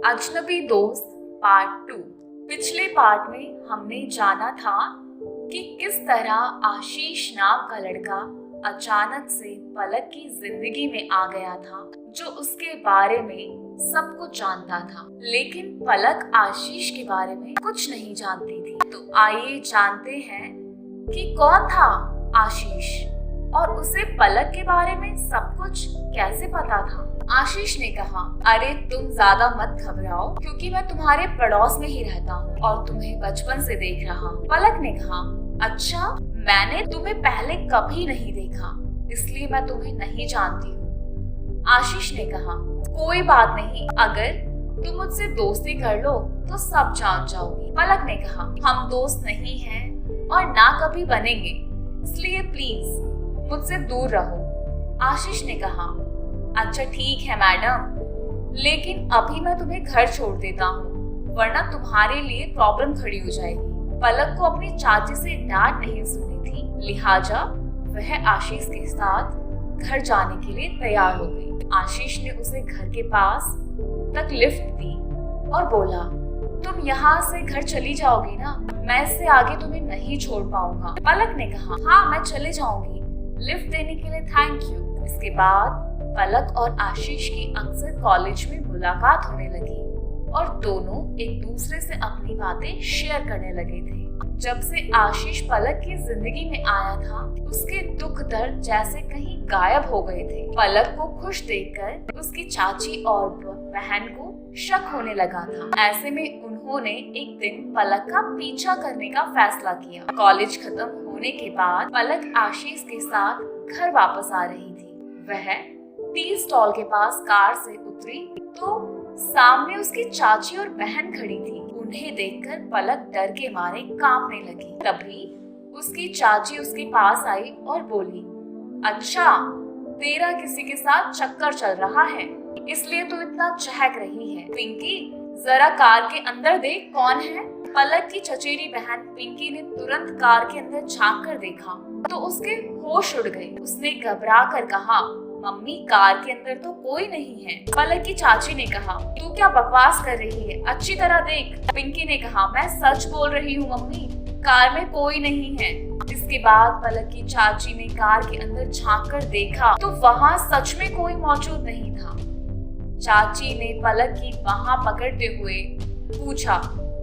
अजनबी दोस्त पार्ट 2। पिछले पार्ट में हमने जाना था कि किस तरह आशीष नाम का लड़का अचानक से पलक की जिंदगी में आ गया था, जो उसके बारे में सब कुछ जानता था। लेकिन पलक आशीष के बारे में कुछ नहीं जानती थी। तो आइए जानते हैं कि कौन था आशीष और उसे पलक के बारे में सब कुछ कैसे पता था। आशीष ने कहा, अरे तुम ज्यादा मत घबराओ, क्योंकि मैं तुम्हारे पड़ोस में ही रहता हूँ और तुम्हें बचपन से देख रहा हूँ। पलक ने कहा, अच्छा, मैंने तुम्हें पहले कभी नहीं देखा, इसलिए मैं तुम्हें नहीं जानती हूँ। आशीष ने कहा, कोई बात नहीं, अगर तुम मुझसे दोस्ती कर लो तो सब जान जाओगी। पलक ने कहा, हम दोस्त नहीं हैं और ना कभी बनेंगे, इसलिए प्लीज मुझसे दूर रहो। आशीष ने कहा, अच्छा ठीक है मैडम, लेकिन अभी मैं तुम्हें घर छोड़ देता हूँ, वरना तुम्हारे लिए प्रॉब्लम खड़ी हो जाएगी। पलक को अपनी चाची से डांट नहीं सुननी थी, लिहाजा वह आशीष के साथ घर जाने के लिए तैयार हो गई। आशीष ने उसे घर के पास तक लिफ्ट दी और बोला, तुम यहाँ से घर चली जाओगी ना, मैं इससे आगे तुम्हें नहीं छोड़ पाऊंगा। पलक ने कहा, हाँ मैं चले जाऊंगी, लिफ्ट देने के लिए थैंक यू। इसके बाद पलक और आशीष की अक्सर कॉलेज में मुलाकात होने लगी और दोनों एक दूसरे से अपनी बातें शेयर करने लगे थे। जब से आशीष पलक की जिंदगी में आया था, उसके दुख दर्द जैसे कहीं गायब हो गए थे। पलक को खुश देखकर उसकी चाची और बहन को शक होने लगा था। ऐसे में उन्होंने एक दिन पलक का पीछा करने का फैसला किया। कॉलेज खत्म होने के बाद पलक आशीष के साथ घर वापस आ रही थी। वह टी स्टॉल के पास कार से उतरी तो सामने उसकी चाची और बहन खड़ी थी। उन्हें देखकर पलक डर के मारे कांपने लगी। तभी उसकी चाची उसके पास आई और बोली, अच्छा, तेरा किसी के साथ चक्कर चल रहा है, इसलिए तू इतना चहक रही है। पिंकी, जरा कार के अंदर देख कौन है। पलक की चचेरी बहन पिंकी ने तुरंत कार के अंदर झांक कर देखा तो उसके होश उड़ गए। उसने घबरा कर कहा, मम्मी, कार के अंदर तो कोई नहीं है। पलक की चाची ने कहा, तू क्या बकवास कर रही है, अच्छी तरह देख। पिंकी ने कहा, मैं सच बोल रही हूँ मम्मी, कार में कोई नहीं है। इसके बाद पलक की चाची ने कार के अंदर झांक कर देखा तो वहाँ सच में कोई मौजूद नहीं था। चाची ने पलक की बाह पकड़ते हुए पूछा,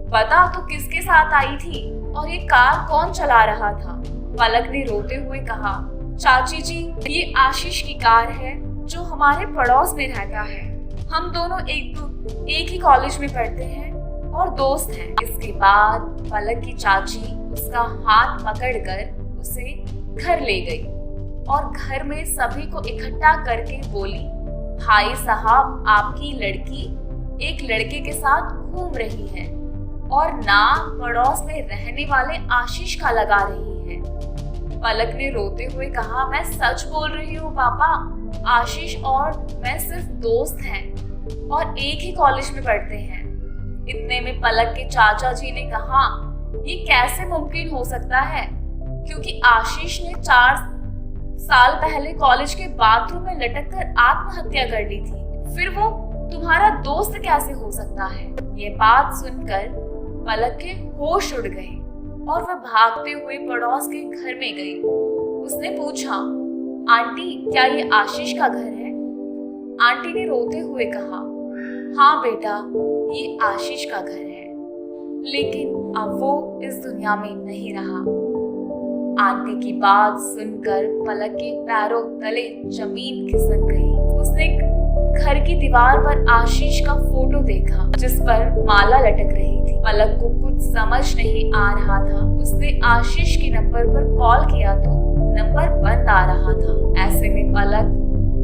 बता तू किसके साथ आई थी और ये कार कौन चला रहा था। पलक ने रोते हुए कहा, चाची जी, ये आशीष की कार है जो हमारे पड़ोस में रहता है। हम दोनों एक ही कॉलेज में पढ़ते हैं और दोस्त हैं। इसके बाद पलक की चाची उसका हाथ पकड़कर उसे घर ले गई और घर में सभी को इकट्ठा करके बोली, भाई साहब, आपकी लड़की एक लड़के के साथ घूम रही है और नाम पड़ोस में रहने वाले आशीष का लगा रही है। पलक ने रोते हुए कहा, मैं सच बोल रही हूँ पापा, आशीष और मैं सिर्फ दोस्त हैं और एक ही कॉलेज में पढ़ते हैं। इतने में पलक के चाचा जी ने कहा, ये कैसे मुमकिन हो सकता है, क्योंकि आशीष ने 4 साल पहले कॉलेज के बाथरूम में लटक कर आत्महत्या कर ली थी, फिर वो तुम्हारा दोस्त कैसे हो सकता है। ये बात सुनकर पलक के होश उड़ गए और वह भागते हुए पड़ोस के घर में गई। उसने पूछा, आंटी, क्या ये आशीष का घर है। आंटी ने रोते हुए कहा, हाँ बेटा, ये आशीष का घर है, लेकिन अब वो इस दुनिया में नहीं रहा। आंटी की बात सुनकर पलक के पैरों तले जमीन खिसक गई। उसने घर की दीवार पर आशीष का फोटो देखा, जिस पर माला लटक रही थी। पलक को कुछ समझ नहीं आ रहा था। उसने आशीष के नंबर पर कॉल किया तो नंबर बंद आ रहा था। ऐसे में पलक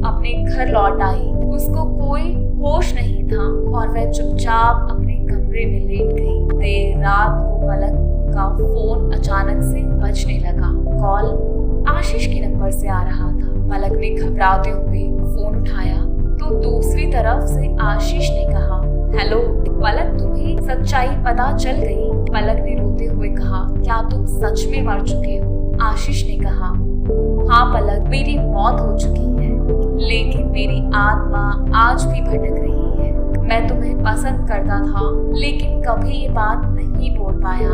अपने घर लौट आई। उसको कोई होश नहीं था और वह चुपचाप अपने कमरे में लेट गई। देर रात को पलक का फोन अचानक से बजने लगा। कॉल आशीष के नंबर से आ रहा था। पलक ने घबराते हुए फोन उठाया तो दूसरी तरफ से आशीष ने कहा, हेलो पलक, तुम्हें सच्चाई पता चल गई। पलक ने रोते हुए कहा, क्या तुम सच में मर चुके हो। आशीष ने कहा, हाँ पलक, मेरी मौत हो चुकी है, लेकिन मेरी आत्मा आज भी भटक रही है। मैं तुम्हें पसंद करता था, लेकिन कभी ये बात नहीं बोल पाया।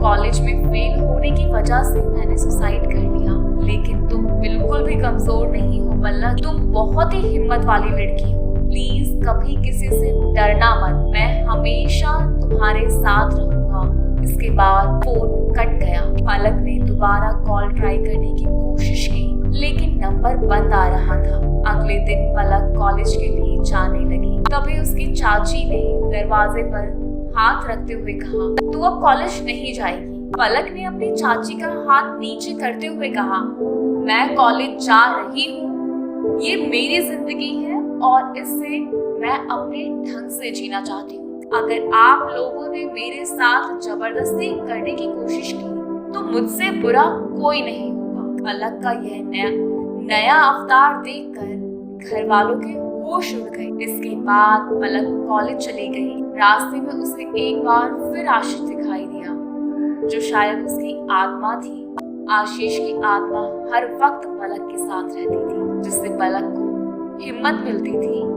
कॉलेज में फेल होने की वजह से मैंने सुसाइड कर लिया। लेकिन तुम बिल्कुल भी कमजोर नहीं हो पलक, तुम बहुत ही हिम्मत वाली लड़की हो। प्लीज कभी किसी से डरना मत, मैं हमेशा तुम्हारे साथ रहूंगा। इसके बाद फोन कट गया। पलक ने दोबारा कॉल ट्राई करने की कोशिश की, लेकिन नंबर बंद आ रहा था। अगले दिन पलक कॉलेज के लिए जाने लगी। तभी उसकी चाची ने दरवाजे पर हाथ रखते हुए कहा, तू अब कॉलेज नहीं जाएगी। पलक ने अपनी चाची का हाथ नीचे करते हुए कहा, मैं कॉलेज जा रही हूँ, ये मेरी जिंदगी है और इससे मैं अपने ढंग से जीना चाहती हूँ। अगर आप लोगों ने मेरे साथ जबरदस्ती करने की कोशिश की तो मुझसे बुरा कोई नहीं होगा। पलक का यह नया अवतार देखकर घर वालों के होश उड़ गए। इसके बाद पलक कॉलेज चली गई। रास्ते में उसे एक बार फिर आशीष दिखाई दिया, जो शायद उसकी आत्मा थी। आशीष की आत्मा हर वक्त पलक के साथ रहती थी, जिससे पलक को हिम्मत मिलती थी।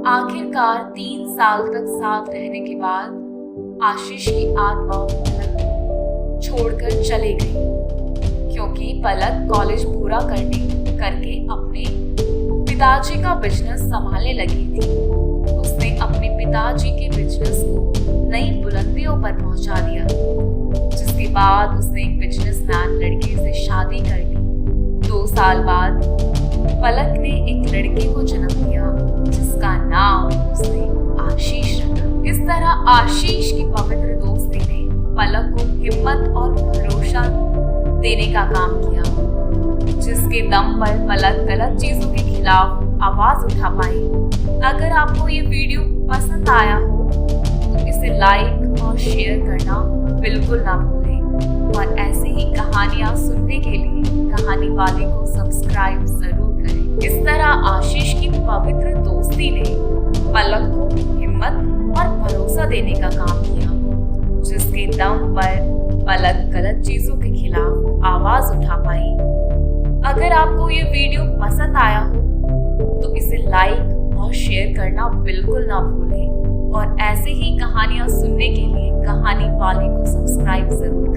आखिरकार 3 साल तक साथ रहने के बाद आशीष की आत्मा पलक को छोड़कर चली गई, क्योंकि पलक कॉलेज पूरा करके अपने पिताजी का बिजनेस संभालने लगी थी। उसने अपने पिताजी के बिजनेस को नई बुलंदियों पर पहुंचा दिया, जिसके बाद उसने एक बिजनेसमैन लड़के से शादी कर ली। 2 साल बाद पलक ने एक लड़के को जन्म दिया, जिसका नाम उसने आशीष रखा। इस तरह आशीष की पवित्र दोस्ती ने पलक को हिम्मत और भरोसा देने का काम किया, जिसके दम पर पलक गलत चीजों के खिलाफ आवाज उठा पाई। अगर आपको ये वीडियो पसंद आया हो तो इसे लाइक और शेयर करना बिल्कुल ना भूलें, और ऐसी ही कहानियां सुनने के लिए कहानी वाली को सब्सक्राइब जरूर करें। इस तरह आशीष की पवित्र दोस्ती ने पलक को हिम्मत और भरोसा देने का काम किया, जिसके दम पर पलक गलत चीजों के खिलाफ आवाज उठा पाई। अगर आपको ये वीडियो पसंद आया हो तो इसे लाइक और शेयर करना बिल्कुल ना भूलें, और ऐसे ही कहानियां सुनने के लिए कहानी वाली को सब्सक्राइब जरूर करें।